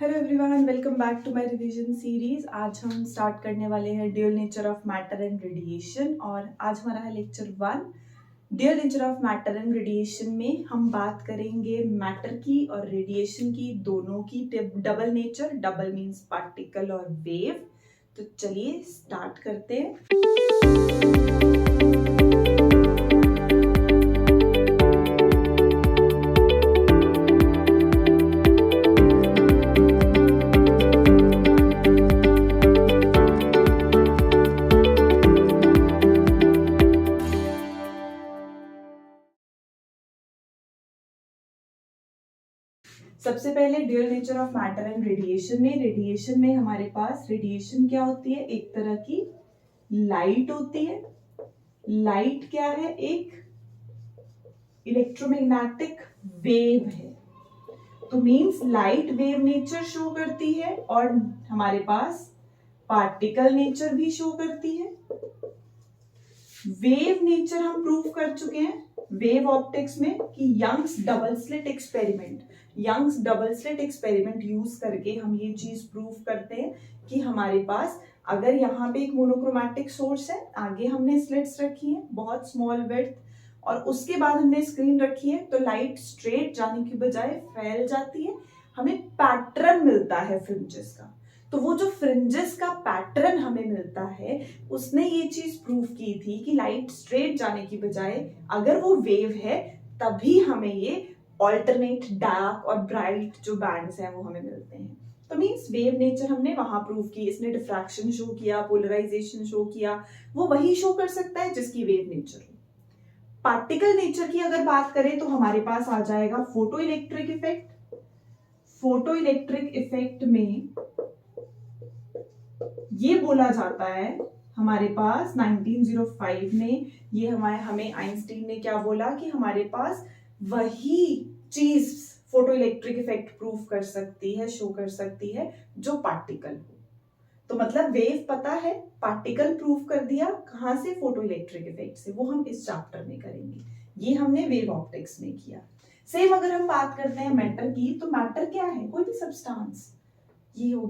Hello everyone, welcome back to my revision series. आज हम start करने वाले हैं dual nature of matter and radiation और आज हमारा है lecture 1। Dual nature of matter and radiation में हम बात करेंगे मैटर की और रेडिएशन की, दोनों की double nature. Double means particle और वेव। तो चलिए स्टार्ट करते हैं। सबसे पहले dual nature of matter and radiation में हमारे पास रेडिएशन क्या होती है? एक तरह की लाइट होती है। लाइट क्या है? एक इलेक्ट्रोमैग्नेटिक वेव है। तो means light wave nature show करती है और हमारे पास पार्टिकल नेचर भी शो करती है। वेव नेचर हम प्रूव कर चुके हैं वेव ऑप्टिक्स में कि Young's double slit experiment use करके हम ये चीज प्रूव करते हैं कि हमारे पास अगर यहाँ पे एक मोनोक्रोमैटिक सोर्स है, आगे हमने स्लिट्स रखी हैं बहुत स्मॉल विड्थ और उसके बाद हमने स्क्रीन रखी है, तो लाइट स्ट्रेट जाने की बजाय फैल जाती है, हमें पैटर्न मिलता है फ्रिंजेस का। तो वो जो फ्रिंजेस का पैटर्न हमें मिलता है, उसने ये चीज प्रूव की थी कि लाइट स्ट्रेट जाने की बजाय अगर वो वेव है तभी हमें ये ऑल्टरनेट डार्क और ब्राइट जो बैंड्स हैं वो हमें मिलते हैं। तो मींस वेव नेचर हमने वहां प्रूव की। इसने डिफ्रैक्शन शो किया, पोलराइजेशन शो किया, वो वही शो कर सकता है जिसकी वेव नेचर हो। पार्टिकल नेचर की अगर बात करें तो हमारे पास आ जाएगा photo electric effect. Photo electric effect में ये बोला जाता है हमारे पास 1905 में ये हमें आइंस्टीन ने क्या बोला कि हमारे पास वही चीज फोटो इलेक्ट्रिक इफेक्ट प्रूफ कर सकती है, शो कर सकती है जो पार्टिकल हो। तो मतलब वेव पता है, पार्टिकल प्रूफ कर दिया, कहां से? फोटो इलेक्ट्रिक इफेक्ट से। वो हम इस चैप्टर में करेंगे। ये हमने वेव ऑप्टिक्स में किया। सेम अगर हम बात करते हैं मैटर की, तो मैटर क्या है? कोई भी सब्सटेंस, ये हो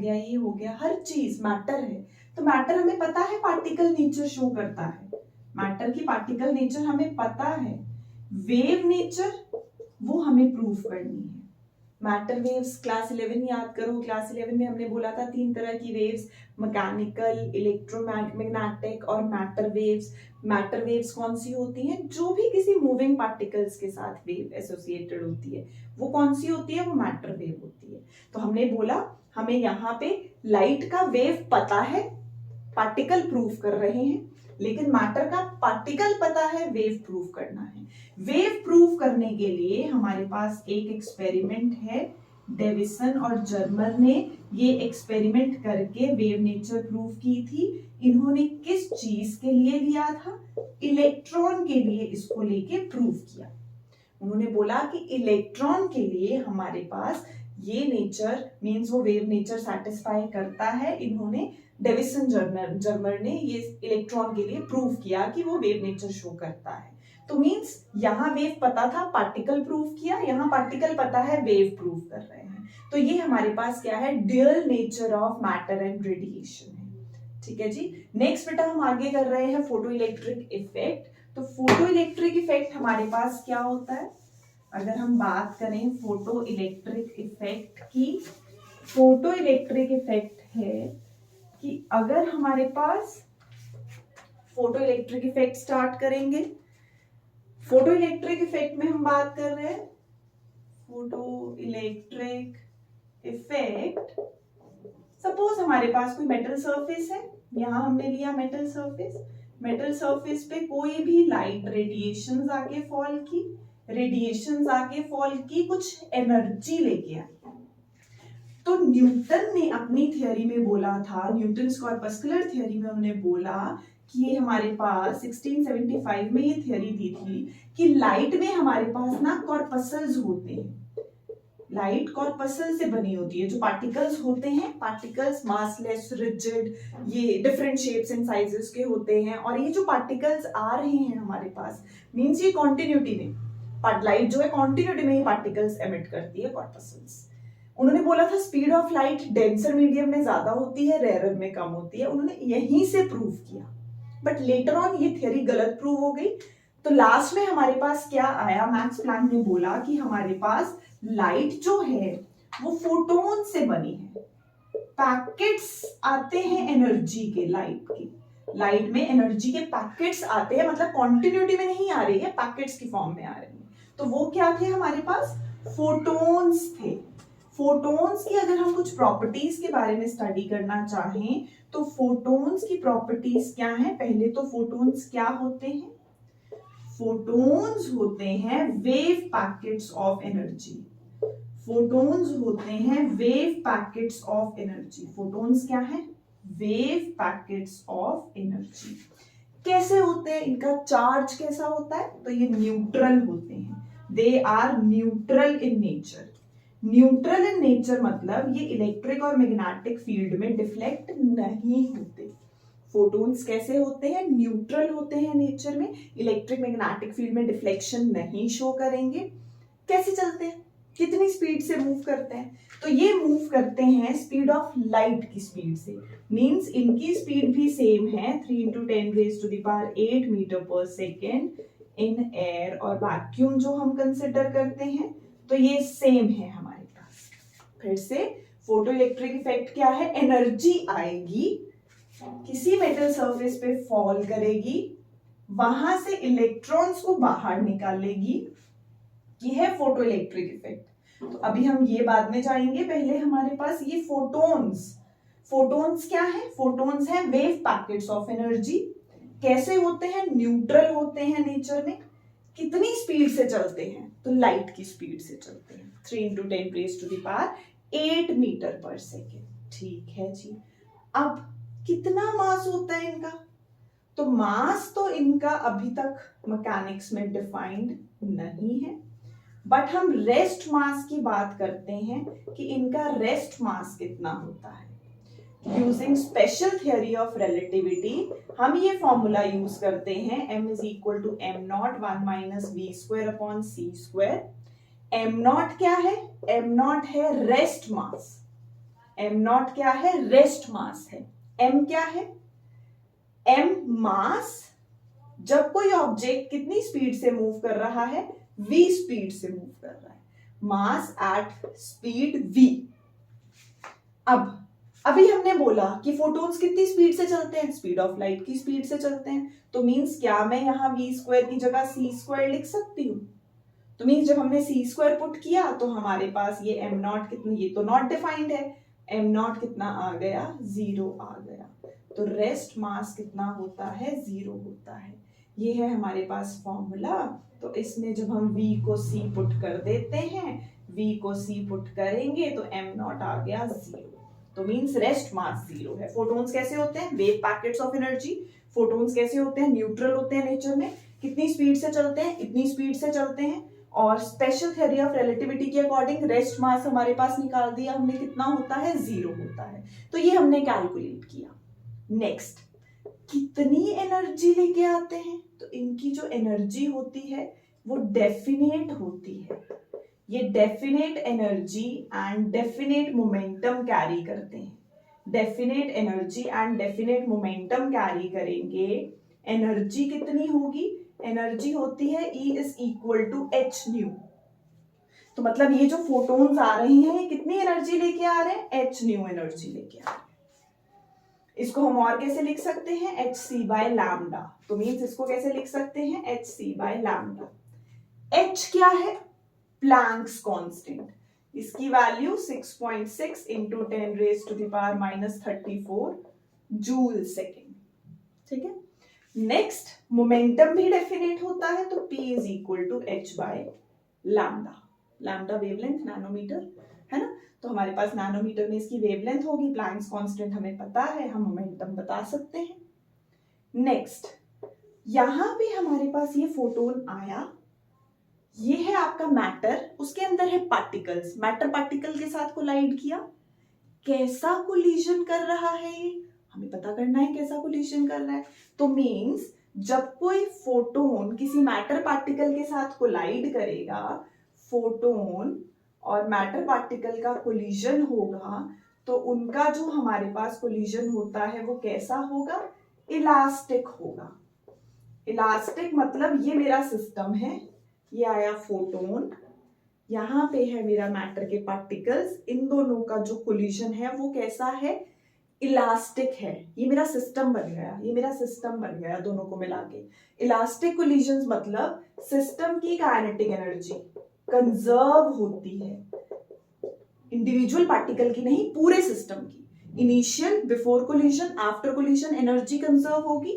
गया, हर चीज मैटर है। तो मैटर हमें पता है पार्टिकल नेचर शो करता है। मैटर की पार्टिकल नेचर हमें पता है। वेव नेचर वो हमें प्रूफ करनी है। मैटर वेव्स क्लास 11 याद करो। क्लास 11 में हमने बोला था 3 तरह की वेव्स, मैकेनिकल, इलेक्ट्रोमैग्नेटिक और मैटर वेव्स। मैटर वेव्स कौन सी होती हैं? जो भी किसी मूविंग पार्टिकल्स के साथ वेव एसोसिएटेड होती है वो कौन सी होती है? वो मैटर वेव होती है। तो हमने बोला हमें यहाँ पे लाइट का वेव पता है, पार्टिकल प्रूफ कर रहे हैं, लेकिन मैटर का पार्टिकल पता है, वेव प्रूफ करना है। वेव प्रूफ करने के लिए हमारे पास एक एक्सपेरिमेंट है। डेविसन और जर्मर ने ये एक्सपेरिमेंट करके वेव नेचर प्रूफ की थी। इन्होंने किस चीज के लिए लिया था? इलेक्ट्रॉन के लिए इसको लेके प्रूफ किया। उन्होंने बोला कि इलेक्ट्रॉन के लिए हमारे पास ये नेचर मींस वो वेव नेचर सेटिस्फाई करता है। इन्होंने डेविसन जर्मर ने ये इलेक्ट्रॉन के लिए प्रूव किया कि वो वेव नेचर शो करता है। तो मींस यहाँ वेव पता था, पार्टिकल प्रूफ किया, यहाँ पार्टिकल पता है, वेव प्रूफ कर रहे हैं। तो ये हमारे पास क्या है? Dual nature of matter and radiation है। ठीक है जी। नेक्स्ट बेटा हम आगे कर रहे हैं फोटो इलेक्ट्रिक इफेक्ट। तो फोटो इलेक्ट्रिक इफेक्ट हमारे पास क्या होता है? अगर हम बात करें फोटो इलेक्ट्रिक इफेक्ट की, फोटो इलेक्ट्रिक इफेक्ट है कि अगर हमारे पास फोटो इलेक्ट्रिक इफेक्ट स्टार्ट करेंगे, फोटो इलेक्ट्रिक इफेक्ट में हम बात कर रहे हैं फोटो इलेक्ट्रिक इफेक्ट। सपोज हमारे पास कोई मेटल सरफेस है, यहां हमने लिया मेटल सरफेस। मेटल सरफेस पे कोई भी लाइट रेडिएशंस आके फॉल की कुछ एनर्जी लेके आई। तो न्यूटन ने अपनी थियरी में बोला था, न्यूटन्स कॉर्पस्कुलर थियरी में उन्होंने बोला कि ये हमारे पास 1675 में ये थियरी दी थी कि लाइट में हमारे पास ना कॉर्पस्कल्स होते हैं। लाइट कॉर्पस्कल से बनी होती है। जो पार्टिकल्स होते हैं, पार्टिकल्स मासलेस, रिजिड, ये डिफरेंट शेप्स एंड साइजेस के होते हैं। और ये जो पार्टिकल्स आ रहे हैं हमारे पास, मींस ये कॉन्टिन्यूटी में, लाइट जो है कॉन्टिन्यूटी में ये पार्टिकल्स एमिट करती है, कॉर्पस्कल्स। उन्होंने बोला था speed of light denser medium में ज्यादा होती है, रेयरर में कम होती है, उन्होंने यहीं से प्रूव किया, बट लेटर ऑन ये थ्योरी गलत प्रूव हो गई। तो लास्ट में हमारे पास क्या आया, मैक्स प्लैंक ने बोला कि हमारे पास लाइट जो है वो फोटोन से बनी है, पैकेट्स आते हैं एनर्जी के, लाइट में एनर्जी के पैकेट्स आते हैं, मतलब कॉन्टिन्यूटी में नहीं आ रही है, पैकेट्स की फॉर्म में आ रही है। तो वो क्या थे हमारे पास, फोटोन्स थे। फोटोन्स की अगर हम कुछ प्रॉपर्टीज के बारे में स्टडी करना चाहें तो फोटोन्स की प्रॉपर्टीज क्या हैं, पहले तो फोटोन्स क्या होते हैं, फोटोन्स होते हैं wave packets of energy, photons होते हैं wave packets of energy. Photons क्या है, वेव पैकेट्स ऑफ एनर्जी। कैसे होते हैं, इनका चार्ज कैसा होता है, तो ये न्यूट्रल होते हैं, they are neutral in nature. Neutral in nature मतलब ये इलेक्ट्रिक और मैग्नेटिक फील्ड में डिफ्लेक्ट नहीं होते। फोटोन्स कैसे होते हैं, न्यूट्रल होते हैं नेचर में, इलेक्ट्रिक मैग्नेटिक फील्ड में डिफ्लेक्शन नहीं शो करेंगे। कैसे चलते हैं, कितनी स्पीड से मूव करते हैं, तो ये मूव करते हैं स्पीड ऑफ लाइट की स्पीड से, मींस इनकी स्पीड भी सेम है 3 × 10⁸ मीटर पर सेकेंड इन एयर और वैक्यूम जो हम कंसिडर करते हैं, तो ये सेम है हमारे पास। फिर से फोटो इलेक्ट्रिक इफेक्ट क्या है, एनर्जी आएगी, किसी मेटल सरफेस पे फॉल करेगी, वहां से इलेक्ट्रॉन्स को बाहर निकालेगी, ये है फोटो इलेक्ट्रिक इफेक्ट। तो अभी हम ये बाद में जाएंगे, पहले हमारे पास ये फोटोन्स क्या है, फोटोन्स है वेव पैकेट्स ऑफ एनर्जी। कैसे होते हैं, न्यूट्रल होते हैं नेचर में। कितनी स्पीड से चलते हैं, तो लाइट की स्पीड से चलते हैं, 3 × 10⁸ मीटर पर सेकेंड। ठीक है जी, अब कितना मास होता है इनका, तो मास तो इनका अभी तक मैकेनिक्स में डिफाइंड नहीं है, बट हम रेस्ट मास की बात करते हैं कि इनका रेस्ट मास कितना होता है। Using special theory of relativity हम ये फॉर्मूला यूज करते हैं, m = m0 1 - v²/c²। m0 क्या है, m0 है रेस्ट मास, m0 क्या है, रेस्ट मास है। m क्या है, m मास, जब कोई ऑब्जेक्ट कितनी स्पीड से मूव कर रहा है, v स्पीड से मूव कर रहा है, मास एट स्पीड v। अब अभी हमने बोला कि फोटोन्स कितनी स्पीड से चलते हैं, स्पीड ऑफ लाइट की स्पीड से चलते हैं, तो मींस क्या मैं यहाँ v² की जगह c² लिख सकती हूँ, तो मींस जब हमने c² पुट किया तो हमारे पास ये m0 कितनी, ये तो नॉट डिफाइंड है, m0 कितना आ गया, 0 आ गया। तो रेस्ट मास कितना होता है, 0 होता है। ये है हमारे पास फॉर्मूला। तो इसमें जब हम v को c पुट कर देते हैं, v को c पुट करेंगे तो m0 आ गया 0, तो मींस रेस्ट मास 0 है। फोटोन्स कैसे होते हैं, wave packets of energy. Photons कैसे होते हैं, न्यूट्रल होते हैं नेचर में, कितनी स्पीड से चलते हैं, इतनी स्पीड से चलते हैं, और स्पेशल थ्योरी ऑफ रिलेटिविटी के अकॉर्डिंग रेस्ट मास हमारे पास निकाल दिया हमने, कितना होता है, 0 होता है। तो ये हमने कैलकुलेट किया। नेक्स्ट, कितनी एनर्जी लेके आते हैं, तो इनकी जो एनर्जी होती है वो डेफिनेट होती है, ये definite energy and definite momentum carry करते हैं, definite energy and definite momentum carry करेंगे। एनर्जी कितनी होगी, एनर्जी होती है E = h²। तो मतलब ये जो फोटोन्स आ रही हैं ये कितनी एनर्जी लेके आ रहे हैं, h² एनर्जी लेके आ रहे हैं। इसको हम और कैसे लिख सकते हैं, hc/λ। तो मींस इसको कैसे लिख सकते हैं, hc/λ। h क्या है, प्लैंक्स कांस्टेंट, इसकी वैल्यू 6.6 × 10⁻³ जूल सेकेंड। ठीक है, नेक्स्ट मोमेंटम भी डेफिनेट होता है, तो p = h/λ। Lambda wavelength nanometre है ना, तो हमारे पास नैनोमीटर में इसकी वेवलेंथ होगी, प्लैंक्स कांस्टेंट हमें पता है, हम मोमेंटम बता सकते हैं। नेक्स्ट, यहां पे हमारे पास ये फोटोन आया, ये है आपका मैटर, उसके अंदर है पार्टिकल्स, मैटर पार्टिकल के साथ कोलाइड किया, कैसा कोलिजन कर रहा है ये हमें पता करना है, कैसा कोलिजन कर रहा है। तो मींस जब कोई फोटोन किसी मैटर पार्टिकल के साथ कोलाइड करेगा, फोटोन और मैटर पार्टिकल का कोलिजन होगा तो उनका जो हमारे पास कोलिजन होता है वो कैसा होगा, इलास्टिक होगा। इलास्टिक मतलब ये मेरा सिस्टम है, ये आया फोटोन, यहाँ पे है मेरा मैटर के पार्टिकल्स, इन दोनों का जो कोलिजन है वो कैसा है, इलास्टिक है। ये मेरा सिस्टम बन गया, ये मेरा सिस्टम बन गया दोनों को मिला के। इलास्टिक कोलिजन मतलब सिस्टम की काइनेटिक एनर्जी कंजर्व होती है, इंडिविजुअल पार्टिकल की नहीं, पूरे सिस्टम की। Initial, before collision, after collision energy conserve होगी,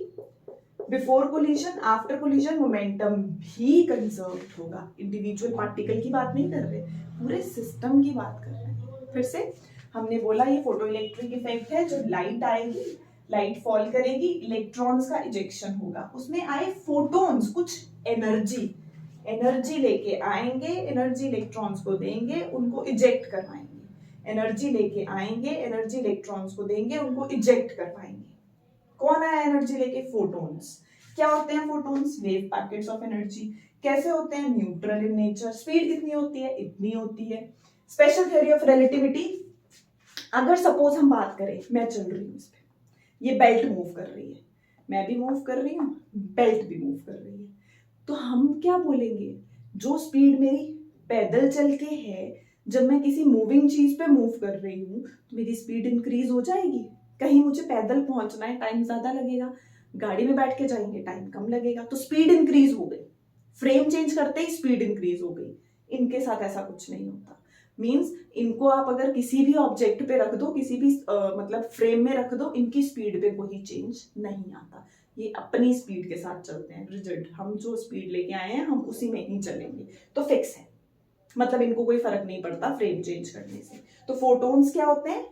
before collision after collision momentum भी कंजर्व होगा। इंडिविजुअल पार्टिकल की बात नहीं कर रहे, पूरे सिस्टम की बात कर रहे हैं। फिर से हमने बोला ये फोटो इलेक्ट्रिक इफेक्ट है, जब लाइट आएगी, लाइट फॉल करेगी, इलेक्ट्रॉन्स का इजेक्शन होगा, उसमें आए फोटोन्स, कुछ एनर्जी लेके आएंगे, एनर्जी इलेक्ट्रॉन्स को देंगे, उनको इजेक्ट करवाएंगे, एनर्जी लेके आएंगे, एनर्जी इलेक्ट्रॉन्स को देंगे, उनको इजेक्ट करवाएंगे। कौन आया एनर्जी लेके, फोटोन्स। क्या होते हैं photons, wave packets of energy. कैसे होते हैं, न्यूट्रल इन नेचर। स्पीड कितनी होती है, इतनी होती है। स्पेशल थ्योरी ऑफ रिलेटिविटी, अगर सपोज हम बात करें, मैं चल रही हूँ इस पे, ये बेल्ट मूव कर रही है, मैं भी मूव कर रही हूँ, बेल्ट भी मूव कर रही है, तो हम क्या बोलेंगे, जो स्पीड मेरी पैदल चल के है, जब मैं किसी मूविंग चीज पे मूव कर रही हूँ तो मेरी स्पीड इंक्रीज हो जाएगी। कहीं मुझे पैदल पहुंचना है, टाइम ज्यादा लगेगा, गाड़ी में बैठ के जाएंगे टाइम कम लगेगा, तो स्पीड इंक्रीज हो गई। फ्रेम चेंज करते ही स्पीड इंक्रीज हो गई। इनके साथ ऐसा कुछ नहीं होता। मींस इनको आप अगर किसी भी ऑब्जेक्ट पे रख दो, किसी भी मतलब फ्रेम में रख दो, इनकी स्पीड पे कोई चेंज नहीं आता, ये अपनी स्पीड के साथ चलते हैं, रिजिड। हम जो स्पीड लेके आए हैं हम उसी में ही चलेंगे, तो फिक्स है, मतलब इनको कोई फर्क नहीं पड़ता फ्रेम चेंज करने से। तो फोटोन्स क्या होते हैं,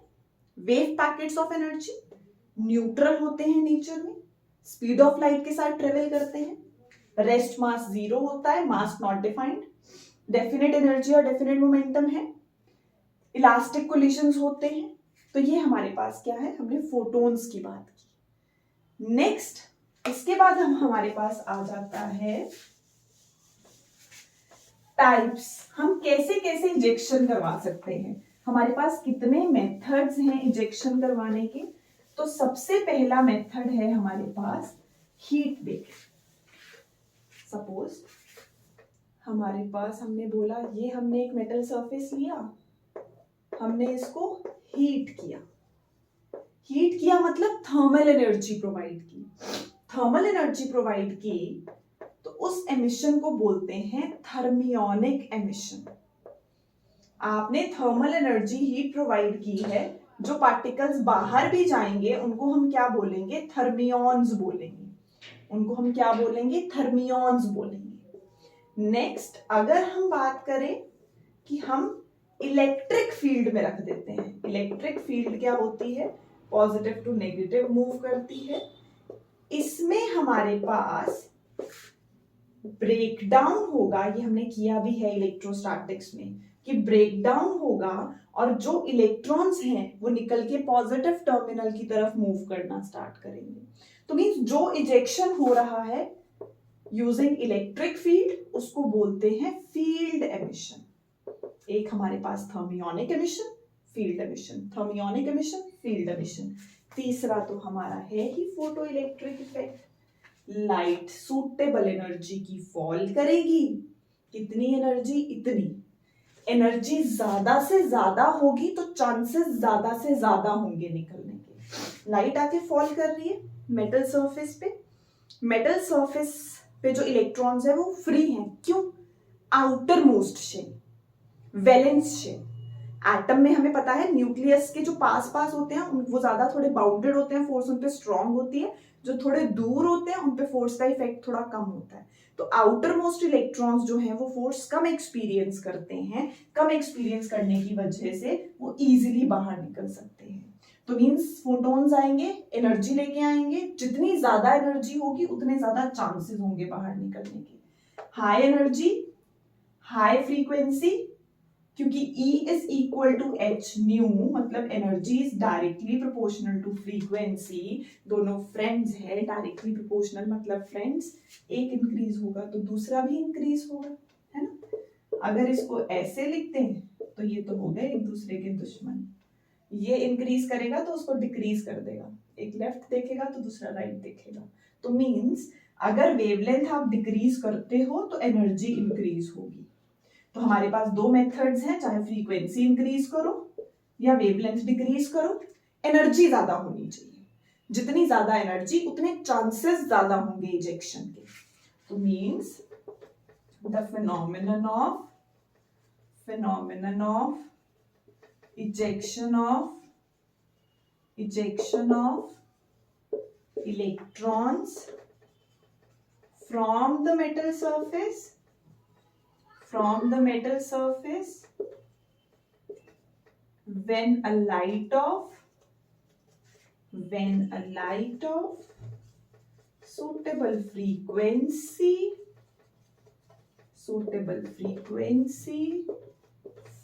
wave packets of energy, neutral होते हैं नेचर में, स्पीड ऑफ लाइट के साथ ट्रेवल करते हैं, रेस्ट मास 0 होता है, मास नॉट डिफाइंड, डेफिनेट एनर्जी और डेफिनेट मोमेंटम है, इलास्टिक कोलिजन्स होते हैं। तो ये हमारे पास क्या है, हमने फोटोन्स की बात की। नेक्स्ट, इसके बाद हमारे पास आ जाता है टाइप्स। हम कैसे कैसे इंजेक्शन करवा सकते हैं, हमारे पास कितने मेथड्स हैं इंजेक्शन करवाने के। तो सबसे पहला मेथड है हमारे पास हीट बेक। सपोज हमारे पास, हमने बोला ये हमने एक मेटल सरफेस लिया, हमने इसको हीट किया। हीट किया मतलब थर्मल एनर्जी प्रोवाइड की। थर्मल एनर्जी प्रोवाइड की तो उस एमिशन को बोलते हैं थर्मियोनिक एमिशन। आपने थर्मल एनर्जी हीट प्रोवाइड की है, जो पार्टिकल्स बाहर भी जाएंगे उनको हम क्या बोलेंगे, थर्मियॉन्स बोलेंगे, उनको हम क्या बोलेंगे, थर्मियॉन्स बोलेंगे। नेक्स्ट, अगर हम बात करें कि हम इलेक्ट्रिक फील्ड में रख देते हैं, इलेक्ट्रिक फील्ड क्या होती है, पॉजिटिव टू नेगेटिव मूव करती है, इसमें हमारे पास ब्रेकडाउन होगा। ये हमने किया भी है इलेक्ट्रोस्टैटिक्स में कि ब्रेकडाउन होगा और जो इलेक्ट्रॉन्स हैं वो निकल के पॉजिटिव टर्मिनल की तरफ मूव करना स्टार्ट करेंगे। तो मींस जो इजेक्शन हो रहा है यूजिंग इलेक्ट्रिक फील्ड, उसको बोलते हैं फील्ड एमिशन। एक हमारे पास thermionic emission, field emission, thermionic emission, field emission. तीसरा तो हमारा है ही photo electric effect. Light suitable energy की फॉल करेगी, कितनी एनर्जी, इतनी एनर्जी ज्यादा से ज्यादा होगी तो चांसेस ज्यादा से ज्यादा होंगे निकलने के। लाइट आके फॉल कर रही है मेटल सरफेस पे, मेटल सरफेस पे जो इलेक्ट्रॉन्स है वो फ्री हैं, क्यों, outer most shell, valence shell. Atom में हमें पता है न्यूक्लियस के जो पास पास होते हैं वो ज्यादा थोड़े बाउंडेड होते हैं, फोर्स उन पे स्ट्रांग होती है, जो थोड़े दूर होते हैं उन पे फोर्स का इफेक्ट थोड़ा कम होता है। तो आउटर मोस्ट इलेक्ट्रॉन्स जो हैं वो फोर्स कम एक्सपीरियंस करते हैं, कम एक्सपीरियंस करने की वजह से वो इजीली बाहर निकल सकते हैं। तो मींस फोटोन्स आएंगे, एनर्जी लेके आएंगे, जितनी ज्यादा एनर्जी होगी उतने ज्यादा चांसेस होंगे बाहर निकलने के। हाई एनर्जी, हाई फ्रीक्वेंसी, क्योंकि E is equal to H nu, मतलब energy is directly proportional to frequency. दोनों फ्रेंड्स है, डायरेक्टली प्रोपोर्शनल मतलब फ्रेंड्स, एक इंक्रीज होगा तो दूसरा भी इंक्रीज होगा, है ना। अगर इसको ऐसे लिखते हैं तो ये तो हो गए एक दूसरे के दुश्मन। ये इंक्रीज करेगा तो उसको डिक्रीज कर देगा, एक लेफ्ट देखेगा तो दूसरा राइट देखेगा। तो मींस अगर वेवलेंथ आप डिक्रीज करते हो तो एनर्जी इंक्रीज होगी। तो हमारे पास दो मेथड्स हैं, चाहे फ्रीक्वेंसी इंक्रीज करो या वेवलेंथ डिक्रीज करो, एनर्जी ज्यादा होनी चाहिए। जितनी ज्यादा एनर्जी उतने चांसेस ज्यादा होंगे इजेक्शन के। तो means the phenomenon of ejection of electrons from the metal surface when a light of suitable frequency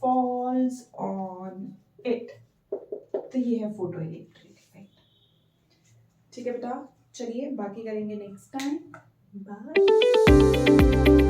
falls on it। तो ये है फोटो इलेक्ट्रिक इफेक्ट। ठीक है बेटा, चलिए बाकी करेंगे नेक्स्ट टाइम। बाय।